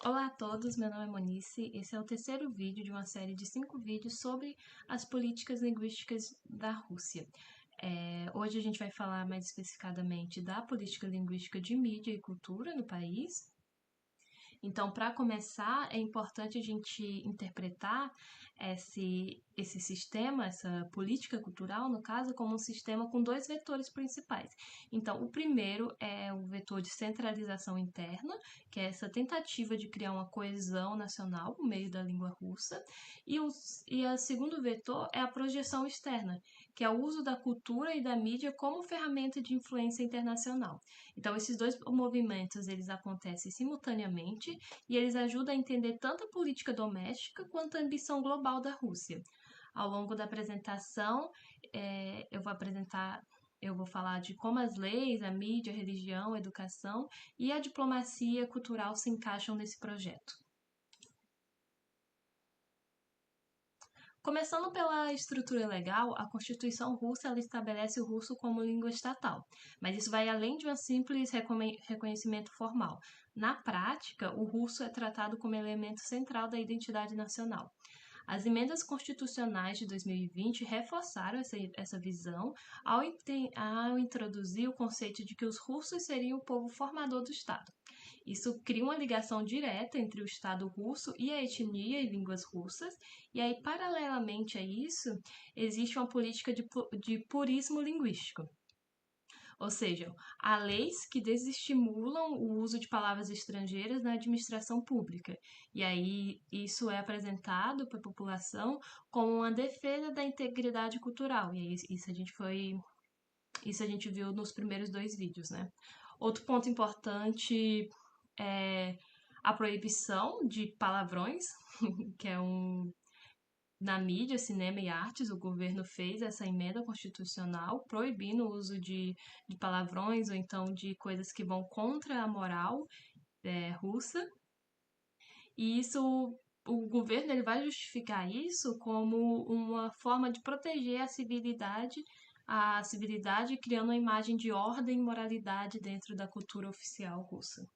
Olá a todos, meu nome é Monice. Esse é o terceiro vídeo de uma série de 5 vídeos sobre as políticas linguísticas da Rússia. Hoje a gente vai falar mais especificadamente da política linguística de mídia e cultura no país. Então, para começar, é importante a gente interpretar esse sistema, essa política cultural, no caso, como um sistema com dois vetores principais. Então, o primeiro é o vetor de centralização interna, que é essa tentativa de criar uma coesão nacional por meio da língua russa, e o segundo vetor é a projeção externa, que é o uso da cultura e da mídia como ferramenta de influência internacional. Então, esses dois movimentos eles acontecem simultaneamente e eles ajudam a entender tanto a política doméstica quanto a ambição global da Rússia. Ao longo da apresentação, eu vou falar de como as leis, a mídia, a religião, a educação e a diplomacia cultural se encaixam nesse projeto. Começando pela estrutura legal, a Constituição russa ela estabelece o russo como língua estatal, mas isso vai além de um simples reconhecimento formal. Na prática, o russo é tratado como elemento central da identidade nacional. As emendas constitucionais de 2020 reforçaram essa visão ao introduzir o conceito de que os russos seriam o povo formador do Estado. Isso cria uma ligação direta entre o Estado russo e a etnia e línguas russas, e aí, paralelamente a isso, existe uma política de purismo linguístico. Ou seja, há leis que desestimulam o uso de palavras estrangeiras na administração pública. E aí isso é apresentado para a população como uma defesa da integridade cultural. E aí isso a gente viu nos primeiros dois vídeos, né? Outro ponto importante é a proibição de palavrões, que é na mídia, cinema e artes, o governo fez essa emenda constitucional proibindo o uso de palavrões ou então de coisas que vão contra a moral russa. E isso, o governo ele vai justificar isso como uma forma de proteger a civilidade, criando uma imagem de ordem e moralidade dentro da cultura oficial russa.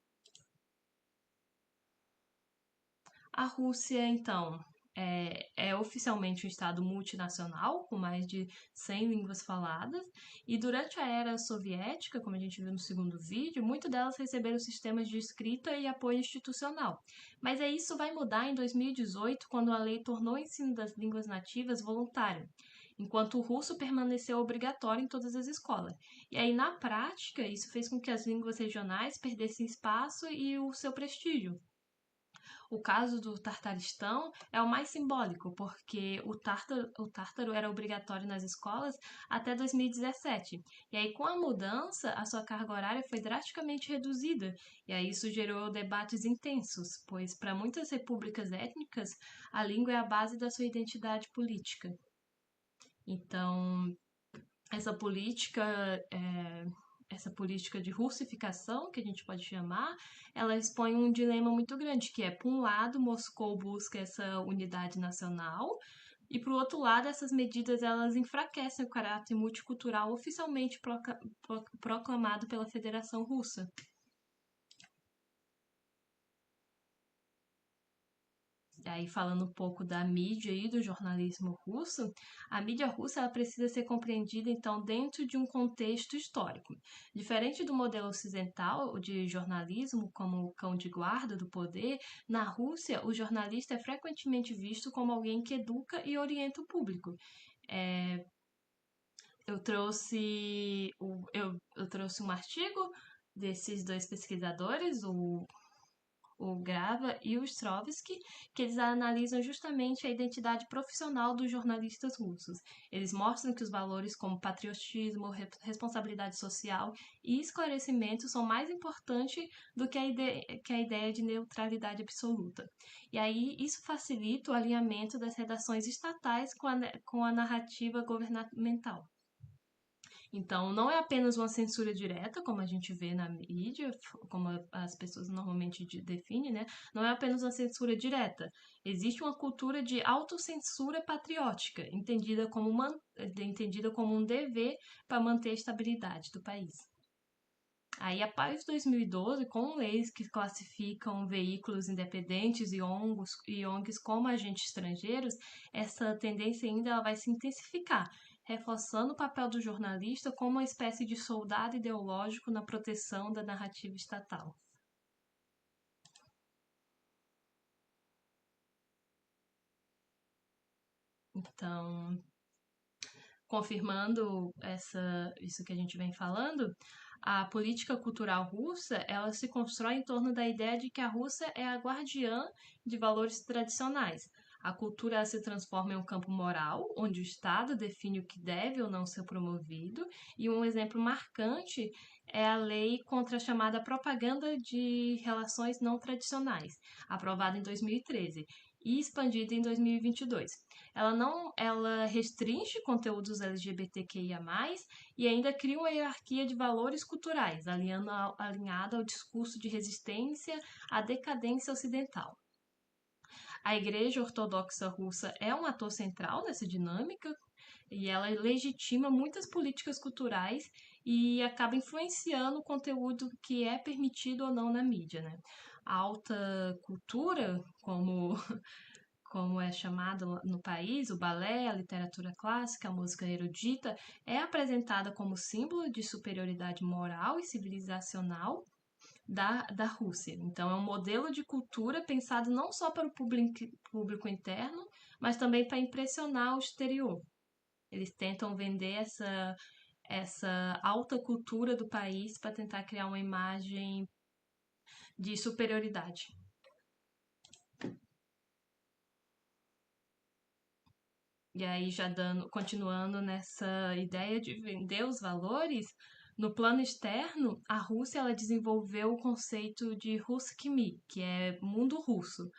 A Rússia, então, é oficialmente um estado multinacional, com mais de 100 línguas faladas, e durante a era soviética, como a gente viu no segundo vídeo, muitas delas receberam sistemas de escrita e apoio institucional. Mas aí isso vai mudar em 2018, quando a lei tornou o ensino das línguas nativas voluntário, enquanto o russo permaneceu obrigatório em todas as escolas. E aí, na prática, isso fez com que as línguas regionais perdessem espaço e o seu prestígio. O caso do Tartaristão é o mais simbólico, porque o tártaro era obrigatório nas escolas até 2017. E aí, com a mudança, a sua carga horária foi drasticamente reduzida. E aí, isso gerou debates intensos, pois para muitas repúblicas étnicas, a língua é a base da sua identidade política. Então, essa política essa política de russificação, que a gente pode chamar, ela expõe um dilema muito grande, que é, por um lado, Moscou busca essa unidade nacional, e, por outro lado, essas medidas elas enfraquecem o caráter multicultural oficialmente proclamado pela Federação Russa. Aí falando um pouco da mídia e do jornalismo russo, a mídia russa ela precisa ser compreendida então dentro de um contexto histórico. Diferente do modelo ocidental de jornalismo como cão de guarda do poder, na Rússia o jornalista é frequentemente visto como alguém que educa e orienta o público. É, eu trouxe um artigo desses dois pesquisadores, o Grava e o Ostrovsky, que eles analisam justamente a identidade profissional dos jornalistas russos. Eles mostram que os valores como patriotismo, responsabilidade social e esclarecimento são mais importantes do que que a ideia de neutralidade absoluta. E aí isso facilita o alinhamento das redações estatais com a narrativa governamental. Então, não é apenas uma censura direta, como a gente vê na mídia, como as pessoas normalmente definem, né? Não é apenas uma censura direta. Existe uma cultura de autocensura patriótica, entendida como um dever para manter a estabilidade do país. Aí, após 2012, com leis que classificam veículos independentes e ONGs como agentes estrangeiros, essa tendência ainda ela vai se intensificar, reforçando o papel do jornalista como uma espécie de soldado ideológico na proteção da narrativa estatal. Então, confirmando isso que a gente vem falando, a política cultural russa, ela se constrói em torno da ideia de que a Rússia é a guardiã de valores tradicionais. A cultura se transforma em um campo moral, onde o Estado define o que deve ou não ser promovido, e um exemplo marcante é a lei contra a chamada propaganda de relações não tradicionais, aprovada em 2013 e expandida em 2022. Ela restringe conteúdos LGBTQIA+, e ainda cria uma hierarquia de valores culturais, alinhada ao discurso de resistência à decadência ocidental. A Igreja Ortodoxa Russa é um ator central nessa dinâmica e ela legitima muitas políticas culturais e acaba influenciando o conteúdo que é permitido ou não na mídia, né? A alta cultura, como é chamado no país, o balé, a literatura clássica, a música erudita, é apresentada como símbolo de superioridade moral e civilizacional da Rússia. Então, é um modelo de cultura pensado não só para o público interno, mas também para impressionar o exterior. Eles tentam vender essa alta cultura do país para tentar criar uma imagem de superioridade. E aí, continuando nessa ideia de vender os valores, no plano externo, a Rússia ela desenvolveu o conceito de Ruskimi, que é mundo russo.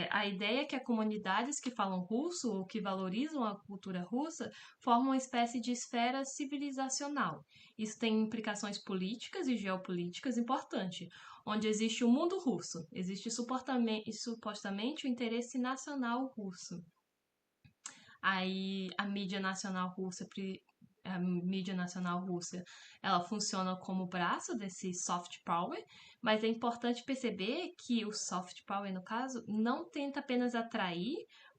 A ideia é que as comunidades que falam russo ou que valorizam a cultura russa formam uma espécie de esfera civilizacional. Isso tem implicações políticas e geopolíticas importantes, onde existe o mundo russo, existe supostamente o interesse nacional russo. Aí a mídia nacional russa, ela funciona como braço desse soft power, mas é importante perceber que o soft power, no caso, não tenta apenas atrair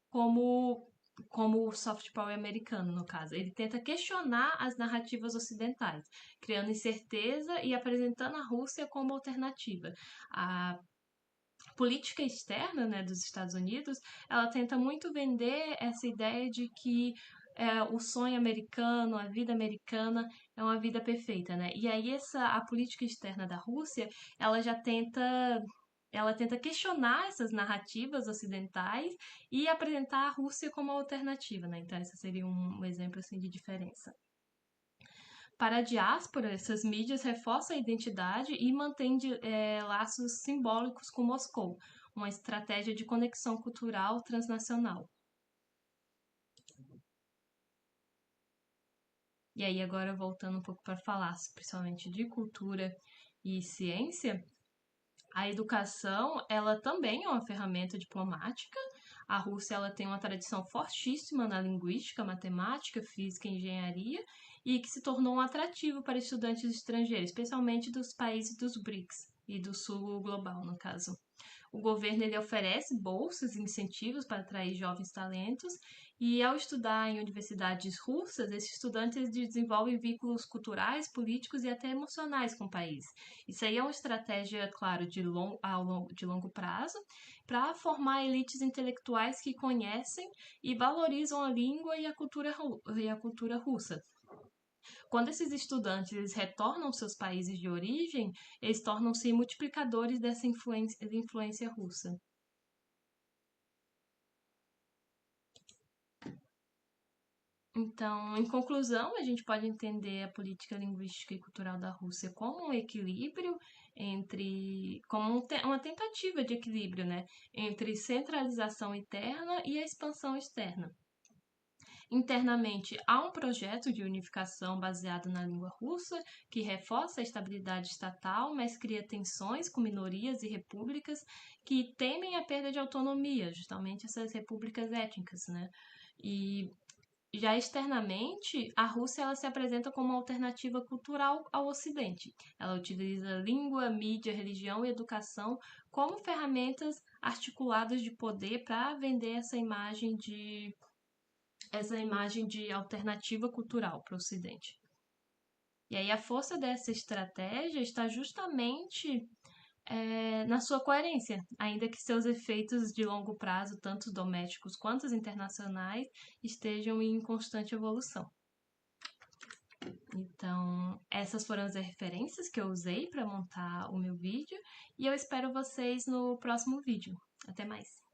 como como o soft power americano, no caso. Ele tenta questionar as narrativas ocidentais, criando incerteza e apresentando a Rússia como alternativa. A política externa, né, dos Estados Unidos, ela tenta muito vender essa ideia de que o sonho americano, a vida americana é uma vida perfeita, né? E aí a política externa da Rússia, ela já tenta questionar essas narrativas ocidentais e apresentar a Rússia como alternativa, né? Então esse seria um exemplo assim de diferença. Para a diáspora, essas mídias reforçam a identidade e mantêm laços simbólicos com Moscou, uma estratégia de conexão cultural transnacional. E aí, agora voltando um pouco para falar principalmente de cultura e ciência, a educação, ela também é uma ferramenta diplomática. A Rússia, ela tem uma tradição fortíssima na linguística, matemática, física e engenharia, e que se tornou um atrativo para estudantes estrangeiros, especialmente dos países dos BRICS e do sul global, no caso. O governo ele oferece bolsas e incentivos para atrair jovens talentos, e ao estudar em universidades russas, esses estudantes desenvolvem vínculos culturais, políticos e até emocionais com o país. Isso aí é uma estratégia, claro, de longo prazo, para formar elites intelectuais que conhecem e valorizam a língua e a cultura russa. Quando esses estudantes eles retornam aos seus países de origem, eles tornam-se multiplicadores dessa influência russa. Então, em conclusão, a gente pode entender a política linguística e cultural da Rússia como um equilíbrio como uma tentativa de equilíbrio, né, entre centralização interna e a expansão externa. Internamente, há um projeto de unificação baseado na língua russa, que reforça a estabilidade estatal, mas cria tensões com minorias e repúblicas que temem a perda de autonomia, justamente essas repúblicas étnicas, né? E Já externamente, a Rússia ela se apresenta como uma alternativa cultural ao Ocidente. Ela utiliza língua, mídia, religião e educação como ferramentas articuladas de poder para vender essa imagem de alternativa cultural para o Ocidente. E aí a força dessa estratégia está justamente na sua coerência, ainda que seus efeitos de longo prazo, tanto domésticos quanto os internacionais, estejam em constante evolução. Então, essas foram as referências que eu usei para montar o meu vídeo e eu espero vocês no próximo vídeo. Até mais!